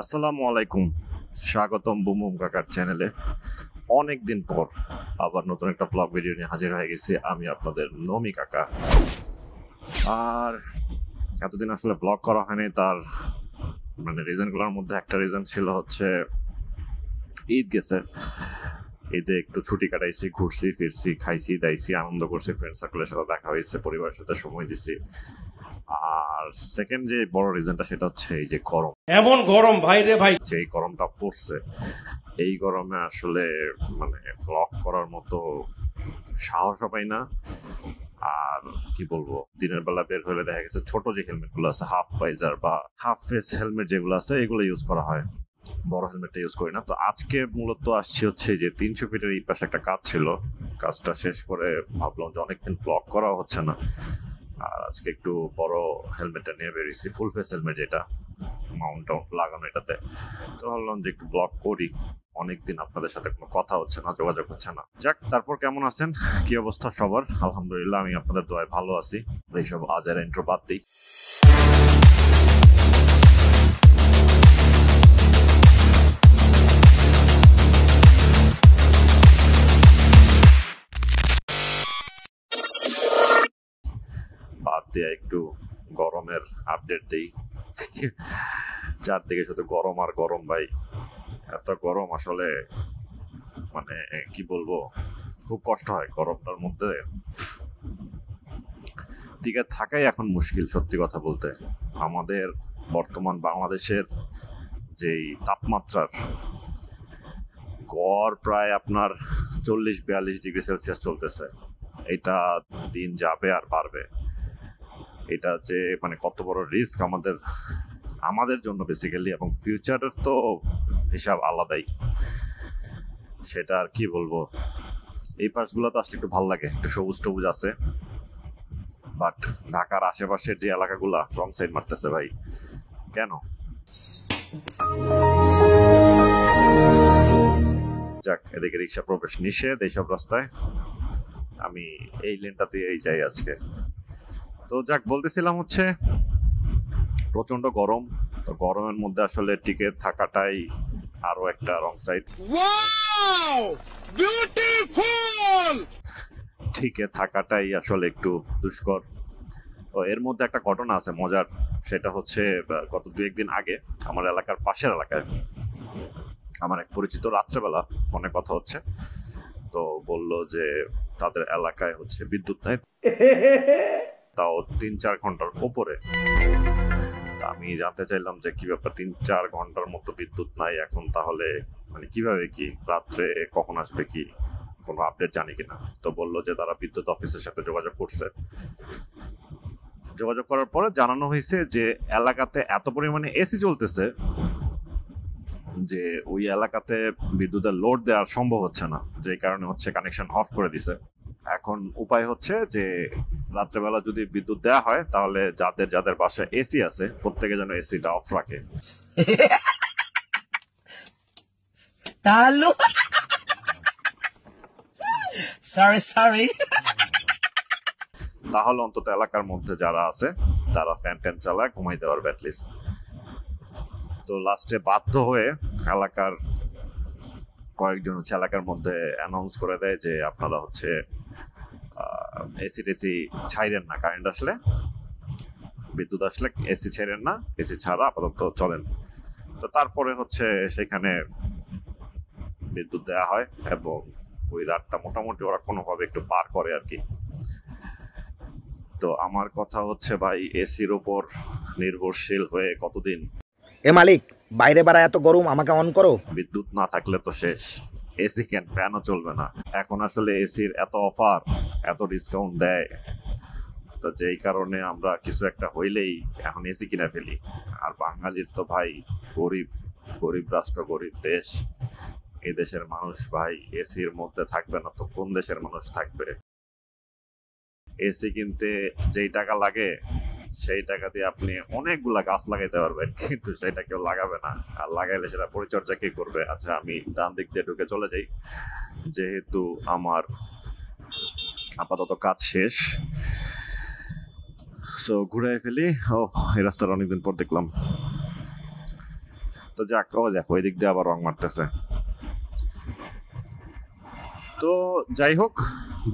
আসসালামু আলাইকুম, স্বাগতম বুমবুম কাকার চ্যানেলে। অনেক দিন পর আবার নতুন একটা ব্লগ ভিডিও নিয়ে হাজির হয়ে গেছি আমি আপনাদের নমি কাকা। আর এতদিন আসলে ব্লগ করা হয়নি, তার রিজনগুলোর মধ্যে একটা রিজন ছিল হচ্ছে ঈদ গেছে। ঈদে একটু ছুটি কাটাইছি, ঘুরছি ফিরছি, খাইছি দাইছি, আনন্দ করছি, ফ্রেন্ড সার্কেলের সাথে দেখা হয়েছে, পরিবারের সাথে সময় দিছি। আর সেকেন্ড যে বড় রিজনটা সেটা হচ্ছে এই যে গরম, এমন গরম ভাই রে ভাই, যে গরমটা পড়ছে এই গরমে আসলে ব্লগ করার মতো সাহসও পাই না। আর কি বলবো, দিনের বেলা বের হলে দেখা গেছে ছোট যে হেলমেট গুলো আছে, হাফ ভাইজার বা হাফ ফেস হেলমেট যেগুলো আছে এগুলো ইউজ করা হয়, বড় হেলমেটটা ইউজ করি না। তো আজকে মূলত আসছি হচ্ছে যে 300 ফিটের এই পাশে একটা কাজ ছিল, কাজটা শেষ করে ভাবলাম যে অনেকদিন ব্লগ করা হচ্ছে না, আর আজকে একটু বড় হেলমেটটা নিয়ে বেরিয়েছি, ফুল ফেস হেলমেট যেটা মাউন্ট লাগানো এটাতে। তো ভাবলাম যে একটু ব্লগ করি, অনেকদিন আপনাদের সাথে কোনো কথা হচ্ছে না, যোগাযোগ হচ্ছে না। যাক, তারপর কেমন আছেন, কি অবস্থা সবার? আলহামদুলিল্লাহ, আমি আপনাদের দোয়ায় ভালো আছি। এইসব আজের ইন্ট্রো বাদ দিই। বাদ দিয়ে একটু গরমের আপডেট দিই। চারদিকে শুধু গরম আর গরম ভাই, এত গরম আসলে কি বলবো, খুব কষ্ট হয় গরমটার মধ্যে। টিকে থাকাই এখন মুশকিল, সত্যি কথা বলতে। আমাদের বর্তমান বাংলাদেশের যেই তাপমাত্রার গড় প্রায় আপনার 40-42 ডিগ্রি সেলসিয়াস চলতেছে। এটা দিন যাবে আর বাড়বে। এটা যে কত বড় রিস্ক আমাদের আমাদের জন্য বেসিক্যালি, এবং ফিউচারের তো হিসাব আলাদাই, সেটা আর কি বলবো। এই পাশগুলো তো আসলে একটু ভালো লাগে, একটু সবুজ টবুজ আছে, বাট ঢাকার আশেপাশের যে এলাকাগুলা রং সাইড মারতেছে ভাই। কেন? যাক, এদিকে রিক্সা প্রবেশ নিষেধ এইসব রাস্তায়, আমি এই লেনটা দিয়েই যাই আজকে। তো যাক, বলতেছিলাম হচ্ছে প্রচন্ড গরম। তো গরমের মধ্যে আসলে টিকে থাকাটাই আরো একটা রং সাইড। টিকে থাকাটাই আসলে একটু দুষ্কর। তো এর মধ্যে একটা ঘটনা আছে মজার, সেটা হচ্ছে গত 2-1 দিন আগে আমার এলাকার পাশের এলাকায় আমার এক পরিচিত রাত্রেবেলা ফোনে কথা হচ্ছে। তো বলল যে তাদের এলাকায় হচ্ছে বিদ্যুৎ নেই, তাও 3-4 ঘন্টার উপরে। আমি জানতে চাইলাম যে কি ব্যাপার, 3-4 ঘন্টার মতো বিদ্যুৎ নাই এখন, তাহলে কিভাবে, কি রাত্রে কখন আসবে, কি কোনো আপডেট জানি কিনা। তো বললো যে তারা বিদ্যুৎ অফিসের সাথে যোগাযোগ করছে। যোগাযোগ করার পরে জানানো হয়েছে যে এলাকাতে এত পরিমাণে এসি চলতেছে যে ওই এলাকাতে বিদ্যুতের লোড দেওয়া সম্ভব হচ্ছে না, যে কারণে হচ্ছে কানেকশন অফ করে দিছে। এখন উপায় হচ্ছে যে রাত্রেবেলা যদি বিদ্যুৎ দেওয়া হয়, তাহলে যাদের যাদের বাসায় এসি আছে প্রত্যেকে যেন এসিটা অফ রাখে। তাহলে সরি তাহলে অন্তত এলাকার মধ্যে যারা আছে তারা ফ্যান ট্যান চালায় ঘুমাইতে পারবে অ্যাটলিস্ট। তো লাস্টে বাধ্য হয়ে এলাকার কয়েকজন হচ্ছে এলাকার মধ্যে অ্যানাউন্স করে দেয় যে আপনারা হচ্ছে এসি টেসি ছাইরেন না, কারেন্ট আসলে, বিদ্যুৎ আসলে এসি ছেড়েন না, এসি ছাড়া আপাতত চলেন। তো তারপরে হচ্ছে সেখানে বিদ্যুৎ দেওয়া হয়, এবং ওই রাতটা মোটামুটি ওরা কোনোভাবে একটু পার করে আর কি। তো আমার কথা হচ্ছে ভাই, এসির উপর নির্ভরশীল হয়ে কতদিন? এ মালিক, বাইরে বাড়া এত গরম, আমাকে অন করো। বিদ্যুৎ না থাকলে তো শেষ, এসি কেন, ফ্যানও চলবে না। এখন আসলে এসির এত অফার, এত ডিসকাউন্ট দেয়, তো যেই কারণে আমরা কিছু একটা হইলেই এখন এসি কিনে ফেলি। আর বাঙালির তো ভাই গরিব, গরিব রাষ্ট্র, গরিব দেশ। এই দেশের মানুষ ভাই এসির মধ্যে থাকবে না তো কোন দেশের মানুষ থাকবে? এসি কিনতে যেই টাকা লাগে সেই টাকা দিয়ে আপনি অনেকগুলা গাছ লাগাইতে পারবেন, কিন্তু সেটা কেউ লাগাবে না। আর লাগাইলে সেটা পরিচর্যা কে করবে? আচ্ছা, আমি ডান দিক দিয়ে ঢুকে চলে যাই, যেহেতু আমার আপাতত কাজ শেষ। সো ঘুরে ফেলি। ও, এই রাস্তাটা অনেকদিন পর দেখলাম। তো যাক, ও দেখো এদিক দিয়ে আবার রং মারতেছে। তো যাই হোক,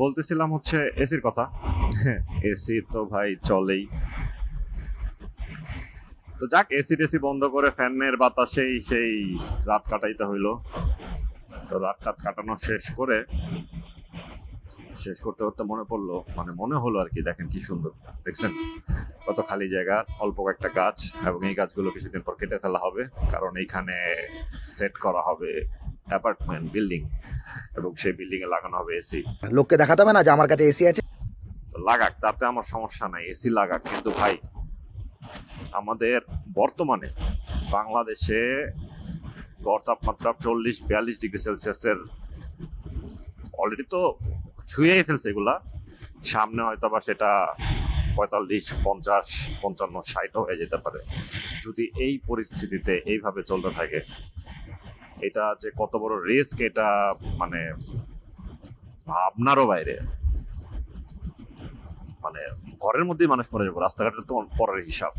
বলতেছিলাম হচ্ছে এসির কথা। এসি তো ভাই চলেই। তো যাক, এসি টেসি বন্ধ করে ফ্যানের বাতাসেই সেই রাত কাটাইতে হইলো। তো রাত কাটানো শেষ করতে করতে মনে পড়লো, মানে মনে হলো আর কি, দেখেন কি সুন্দর, দেখছেন কত খালি জায়গা, অল্প কয়েকটা গাছ, এবং এই গাছগুলো কিছুদিন পর কেটে ফেলা হবে, কারণ এইখানে সেট করা হবে অ্যাপার্টমেন্ট বিল্ডিং, এবং সেই বিল্ডিং এ লাগানো হবে এসি। লোককে দেখাতে হবে না যে আমার কাছে এসি আছে। লাগাক, তাতে আমার সমস্যা নাই, এসি লাগাক, কিন্তু ভাই আমাদের বর্তমানে বাংলাদেশে গড় তাপমাত্রা 40-42 ডিগ্রি সেলসিয়াসের অলরেডি তো ছুঁয়েই ফেলছে এগুলা। সামনে হয়তো বা সেটা 45, 50, 55, 60 হয়ে যেতে পারে যদি এই পরিস্থিতিতে এইভাবে চলতে থাকে। এটা যে কত বড় রিস্ক, এটা মানে ভাবনারও বাইরে। মানে ঘরের মধ্যেই মানুষ মরে যাবো, রাস্তাঘাটে তো পরের হিসাব।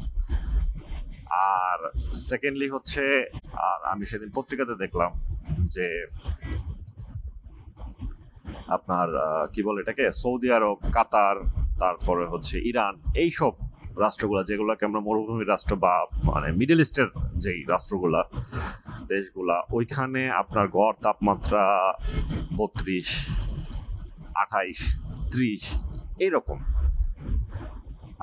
আর সেকেন্ডলি হচ্ছে, আর আমি সেদিন পত্রিকাতে দেখলাম যে আপনার কি বলে এটাকে, সৌদি আরব, কাতার, তারপরে হচ্ছে ইরান, এইসব রাষ্ট্রগুলা যেগুলোকে আমরা মরুভূমির রাষ্ট্র বা মানে মিডল ইস্টের যেই রাষ্ট্রগুলা, দেশগুলা, ওইখানে আপনার গড় তাপমাত্রা 32, 28, 30 এইরকম।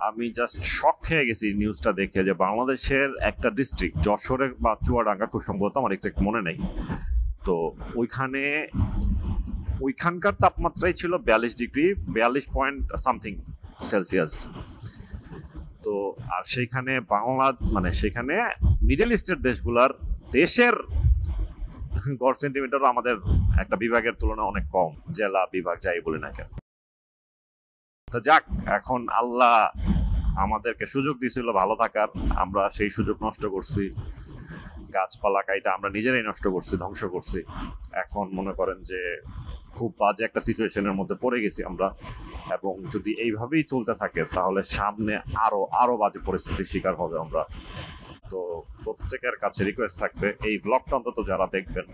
আমি জাস্ট শক খেয়ে গেছি নিউজটা দেখে, যে বাংলাদেশের একটা ডিস্ট্রিক্ট যশোরে বা চুয়াডাঙ্গা, খুব সম্ভবত, আমার এক্সাক্ট মনে নেই, তো ওইখানকার তাপমাত্রাই ছিল 42 ডিগ্রি, 42 পয়েন্ট সামথিং সেলসিয়াস। তো আর সেইখানে মানে সেখানে মিডল ইস্টের দেশের গড় সেন্টিমিটারও আমাদের একটা বিভাগের তুলনায় অনেক কম, জেলা বিভাগ যাই বলি না কেন। তো যাক, এখন আল্লাহ আমাদেরকে সুযোগ দিয়েছিল ভালো থাকার, আমরা সেই সুযোগ নষ্ট করছি, গাছপালা কাইটা আমরা নিজেরাই নষ্ট করছি, ধ্বংস করছি। এখন মনে করেন যে খুব বাজে একটা সিচুয়েশনের মধ্যে পড়ে গেছি আমরা, এবং যদি এইভাবেই চলতে থাকে তাহলে সামনে আরো বাজে পরিস্থিতির শিকার হবে আমরা। তো প্রত্যেকের কাছে রিকোয়েস্ট থাকবে, এই ব্লগটা অন্তত যারা দেখবেন,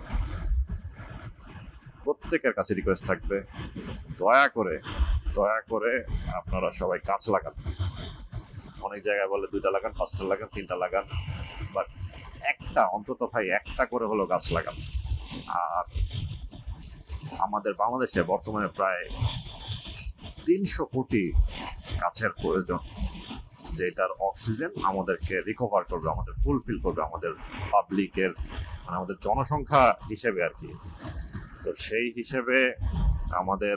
প্রত্যেকের কাছে রিকোয়েস্ট থাকবে, দয়া করে আপনারা সবাই গাছ লাগান। অনেক জায়গায় বলে 2টা লাগান, 5টা লাগান, 3টা লাগান, বাট একটা অন্তত ভাই একটা করে হলো গাছ লাগান। আর আমাদের বাংলাদেশে বর্তমানে প্রায় 300 কোটি গাছের প্রয়োজন, যেটার অক্সিজেন আমাদেরকে রিকভার করবে, আমাদের ফুলফিল করবে, আমাদের পাবলিকের মানে আমাদের জনসংখ্যা হিসেবে আর কি। তো সেই হিসেবে আমাদের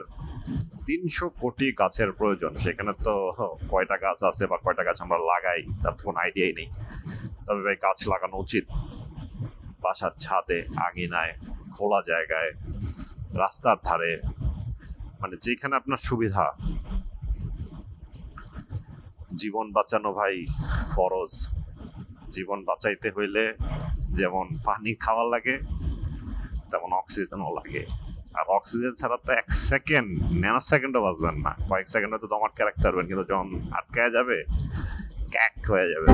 300 কোটি গাছের প্রয়োজন। সেখানে তো কয়টা গাছ আছে বা কয়টা গাছ আমরা লাগাই তার তো কোনো আইডিয়াই নেই। তবে ভাই গাছ লাগানো উচিত, বাসার ছাদে, আঙিনায়, খোলা জায়গায়, রাস্তার ধারে, মানে যেখানে আপনার সুবিধা। জীবন বাঁচানো ভাই ফরজ। জীবন বাঁচাইতে হইলে যেমন পানি খাওয়া লাগে, তেমন অক্সিজেনও লাগে। আর অক্সিজেন ছাড়া তো 1 সেকেন্ড, ন্যানো সেকেন্ডও বাঁচবেন না। কয়েক সেকেন্ডে তো দমাটকে রাখতে পারবেন, কিন্তু যখন আটকায় যাবে, ক্যাক হয়ে যাবে।